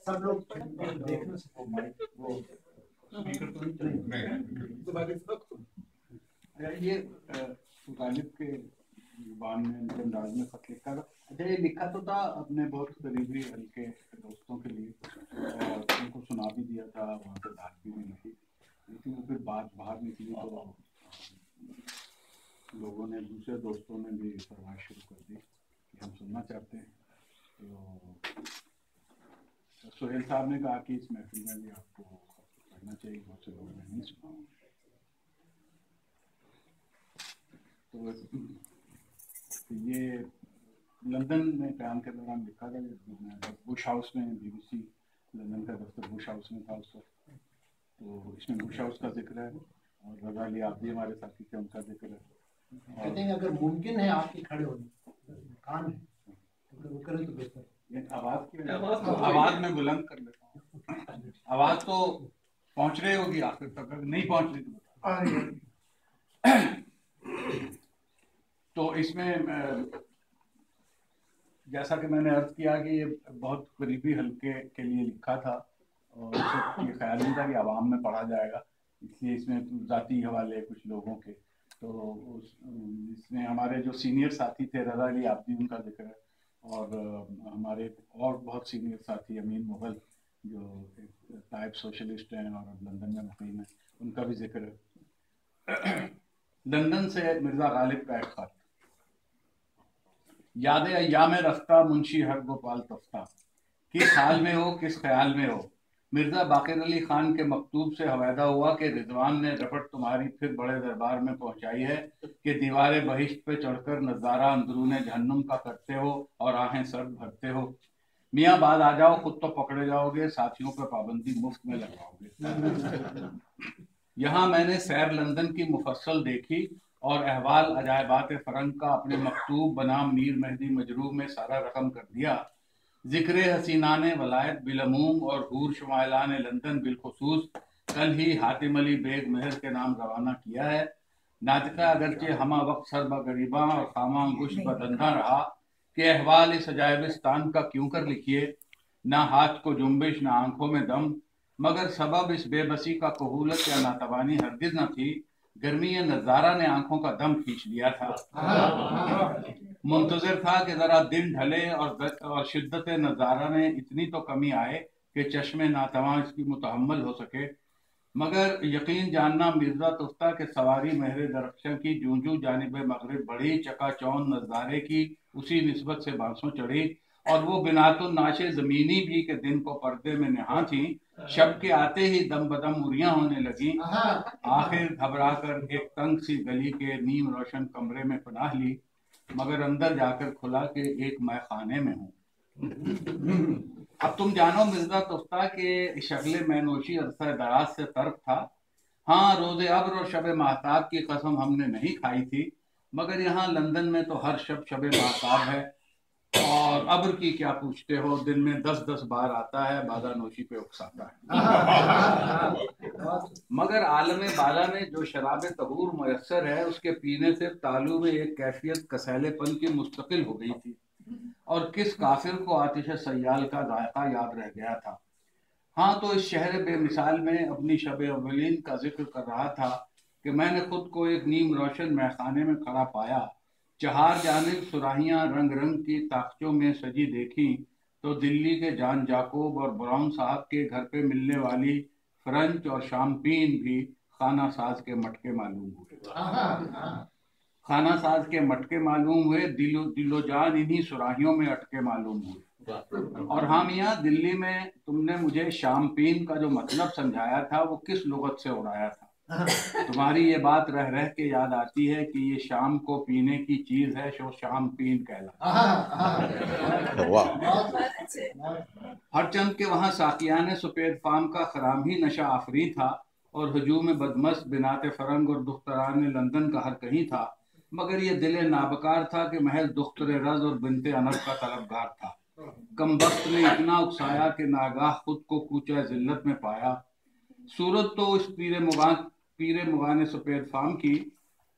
सब लोग देखने से वो स्पीकर तो नहीं। ये गालिब के जुबान में अंदाज में खत लिखा था। अच्छा, ये लिखा तो था अपने बहुत करीबी हल्के दोस्तों के लिए, और उनको सुना भी दिया था, वहाँ पे बात भी नहीं थी, लेकिन वो फिर बात बाहर निकली तो लोगों ने, दूसरे दोस्तों ने भी फरमाइश शुरू कर दी कि हम सुनना चाहते हैं। तो सोहेल साहब ने कहा कि इस महफिल में भी आपको पढ़ना चाहिए, बहुत से लोगों ने नहीं सुना। तो ये लंदन में क़याम के दौरान लिखा था, बुश हाउस में, BBC लंदन का दफ्तर बुश हाउस में था उस वक्त। तो इसमें बुश हाउस का जिक्र है, और रज़ा अली आप भी हमारे साथी थे, उनका जिक्र है। कहते हैं अगर मुमकिन है आपके खड़े होने, कान है तो वो करें तो बेहतर। ये आवाज़ में बुलंद कर लेता हूँ, आवाज़ तो पहुँच रही होगी आखिर तक, अगर नहीं पहुँच रही तो इसमें जैसा कि मैंने अर्ज किया कि ये बहुत करीबी हल्के के लिए लिखा था, और ये ख्याल नहीं था कि आवाम में पढ़ा जाएगा, इसलिए इसमें ज़ाती हवाले कुछ लोगों के। तो इसमें हमारे जो सीनियर साथी थे, रज़ा अली आब्दी उनका जिक्र है, और हमारे और बहुत सीनियर साथी अमीन मुग़ल जो टाइप सोशलिस्ट हैं और लंदन में मुक़ीम हैं, उनका भी जिक्र है। लंदन से मिर्ज़ा गालिब का एक खत। याद अय्याम रफ्ता मुंशी हर गोपाल तफ्ता, किस हाल में हो किस ख्याल में हो। मिर्ज़ा बाक़िर अली ख़ान के मकतूब से हवादा हुआ कि रिजवान ने रपट तुम्हारी फिर बड़े दरबार में पहुंचाई है कि दीवारे बहिश्त पे चढ़कर नज़ारा अंदरूने जहन्नुम का करते हो और आहें सर्द भरते हो। मियाँ बाद आ जाओ, खुद तो पकड़े जाओगे, साथियों पर पाबंदी मुफ्त में लगवाओगे। यहाँ मैंने सैर लंदन की मुफस्सल देखी और अहवाल अजायबात फ़रंग का अपने मकतूब बनाम मीर मेहदी मजरूह में सारा रकम कर दिया। ज़िक्र हसीनान वलायत बिलमूम और हूर शुमाइलान लंदन बिलखुसूस कल ही हातिम अली बेग मेहर के नाम रवाना किया है। नातिका अगरचे हमा वक्त सरबा गरीबा और खामा अंगुश बदंधा रहा कि अहवाल इस अजायबिस्तान का क्यों कर लिखिए। ना हाथ को जुम्बिश ना आंखों में दम, मगर सबब इस बेबसी का कहूलत या नातवानी हरगिज न थी। गर्मी नज़ारा ने आंखों का दम खींच लिया था। मुंतजर था कि जरा दिन ढले और शिद्दत नज़ारा में इतनी तो कमी आए कि चश्मे नातवा इसकी मुतहम्मल हो सके। मगर यकीन जानना मिर्ज़ा तुफ्ता के सवारी महरे दरख्शन की जूं जूं जानिब मगरिब बढ़ी, चकाचौंध नज़ारे की उसी निस्बत से बांसों चढ़ी, और वो बिनातुन नाशे ज़मीनी भी के दिन को पर्दे में नहा थी। शब के आते ही दम बदम उरियां होने लगी। आखिर घबरा कर एक तंग सी गली के नीम रोशन कमरे में पनाह ली, मगर अंदर जाकर खुला कि एक मैं खाने में हूँ। अब तुम जानो मिर्ज़ा तुफ्ता के शक्ल मैनोशी अरसा दराज से तर्क था। हाँ, रोज़े अब्र और शब महताब की कसम हमने नहीं खाई थी, मगर यहाँ लंदन में तो हर शब शब महताब है, और अब्र की क्या पूछते हो, दिन में 10-10 बार आता है, बादा नोशी पे उकसाता है। मगर आलम बाला में जो शराब तहूर मयसर है, उसके पीने से तालू में एक कैफियत कसैलेपन की मुस्तकिल हो गई थी, और किस काफिर को आतिश सयाल का जायका याद रह गया था। हाँ, तो इस शहर बेमिसाल में अपनी शब अव्वलीन का जिक्र कर रहा था कि मैंने खुद को एक नीम रोशन महखाने में खड़ा पाया। चहार जानिब सुराहियां रंग रंग की ताकचों में सजी देखी तो दिल्ली के जान जाकोब और ब्राउन साहब के घर पे मिलने वाली फ्रेंच और शाम्पेन भी खाना साज के मटके मालूम हुए। खाना साज के मटके मालूम हुए, दिलो जान इन्हीं सुराहियों में अटके मालूम हुए। और हाँ मियाँ, दिल्ली में तुमने मुझे शाम्पेन का जो मतलब समझाया था वो किस लुगत से उड़ाया था। तुम्हारी ये बात रह रह के याद आती है कि ये शाम को पीने की चीज है, जो शाम्पेन कहलाता। हरचंद के वहाँ साकियाने सफेद फाम का खराम ही नशा आफरी था, और हजूम बदमस्त बिनाते फरंग और दुख्तरान लंदन का हर कहीं था, मगर ये दिल नाबकार था कि महज दुख्तर रज और बिनते अनब का तलबगार था। कमबख्त ने इतना उकसाया कि नागाह खुद को कूचा जिल्लत में पाया। सूरत तो इस पीरे मुगान सफेद फाम की